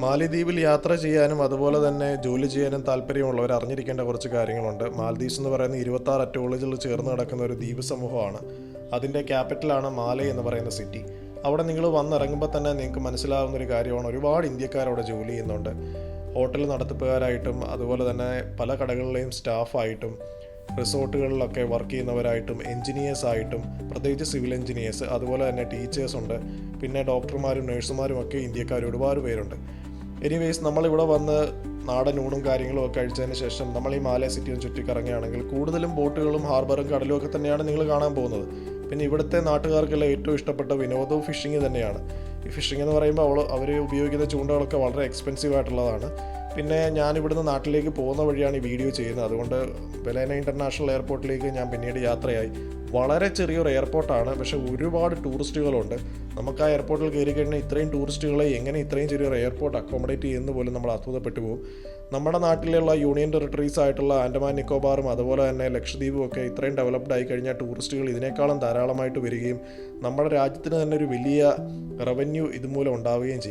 മാലിദ്വീപിൽ യാത്ര ചെയ്യാനും അതുപോലെ തന്നെ ജോലി ചെയ്യാനും താല്പര്യമുള്ളവർ അറിഞ്ഞിരിക്കേണ്ട കുറച്ച് കാര്യങ്ങളുണ്ട്. മാൽദീവ്സ് എന്ന് പറയുന്ന 26 അറ്റോളുകൾ ചേർന്ന് കിടക്കുന്ന ഒരു ദ്വീപ് സമൂഹമാണ്. അതിൻ്റെ ക്യാപിറ്റലാണ് മാലെ എന്ന് പറയുന്ന സിറ്റി. അവിടെ നിങ്ങൾ വന്നിറങ്ങുമ്പോൾ തന്നെ നിങ്ങൾക്ക് മനസ്സിലാവുന്ന ഒരു കാര്യമാണ്, ഒരുപാട് ഇന്ത്യക്കാർ അവിടെ ജോലി ചെയ്യുന്നുണ്ട്. ഹോട്ടൽ നടത്തിപ്പുകാരായിട്ടും അതുപോലെ തന്നെ പല കടകളിലെയും സ്റ്റാഫായിട്ടും റിസോർട്ടുകളിലൊക്കെ വർക്ക് ചെയ്യുന്നവരായിട്ടും എൻജിനീയേഴ്സായിട്ടും, പ്രത്യേകിച്ച് സിവിൽ എൻജിനീയേഴ്സ്, അതുപോലെ തന്നെ ടീച്ചേഴ്സുണ്ട്. പിന്നെ ഡോക്ടർമാരും നഴ്സുമാരും ഒക്കെ ഇന്ത്യക്കാർ ഒരുപാട് പേരുണ്ട്. എനിവേസ്, നമ്മളിവിടെ വന്ന് നാടൻ ഊണും കാര്യങ്ങളും ഒക്കെ കഴിച്ചതിന് ശേഷം നമ്മൾ ഈ മാലെ സിറ്റിയും ചുറ്റിക്കറങ്ങുകയാണെങ്കിൽ കൂടുതലും ബോട്ടുകളും ഹാർബറും കടലും ഒക്കെ തന്നെയാണ് നിങ്ങൾ കാണാൻ പോകുന്നത്. പിന്നെ ഇവിടുത്തെ നാട്ടുകാർക്കെല്ലാം ഏറ്റവും ഇഷ്ടപ്പെട്ട വിനോദവും ഫിഷിംഗ് തന്നെയാണ്. ഈ ഫിഷിംഗ് എന്ന് പറയുമ്പോൾ അവർ ഉപയോഗിക്കുന്ന ചൂണ്ടകളൊക്കെ വളരെ എക്സ്പെൻസീവ് ആയിട്ടുള്ളതാണ്. പിന്നെ ഞാനിവിടുന്ന് നാട്ടിലേക്ക് പോകുന്ന വഴിയാണ് ഈ വീഡിയോ ചെയ്യുന്നത്. അതുകൊണ്ട് ബലേന ഇൻ്റർനാഷണൽ എയർപോർട്ടിലേക്ക് ഞാൻ പിന്നീട് യാത്രയായി. വളരെ ചെറിയൊരു എയർപോർട്ടാണ്, പക്ഷേ ഒരുപാട് ടൂറിസ്റ്റുകളുണ്ട്. നമുക്ക് ആ എയർപോർട്ടിൽ കയറി കഴിഞ്ഞാൽ ഇത്രയും ടൂറിസ്റ്റുകളെ എങ്ങനെ ഇത്രയും ചെറിയൊരു എയർപോർട്ട് അക്കോമഡേറ്റ് ചെയ്യുന്ന പോലും നമ്മൾ അത്ഭുതപ്പെട്ടു പോകും. നമ്മുടെ നാട്ടിലുള്ള യൂണിയൻ ടെറിട്ടറീസ് ആയിട്ടുള്ള ആൻഡമാൻ നിക്കോബാറും അതുപോലെ തന്നെ ലക്ഷദ്വീപും ഒക്കെ ഇത്രയും ഡെവലപ്ഡ് ആയി കഴിഞ്ഞാൽ ടൂറിസ്റ്റുകൾ ഇതിനേക്കാളും ധാരാളമായിട്ട് വരികയും നമ്മുടെ രാജ്യത്തിന് തന്നെ ഒരു വലിയ റവന്യൂ ഇതുമൂലം ഉണ്ടാവുകയും ചെയ്യും.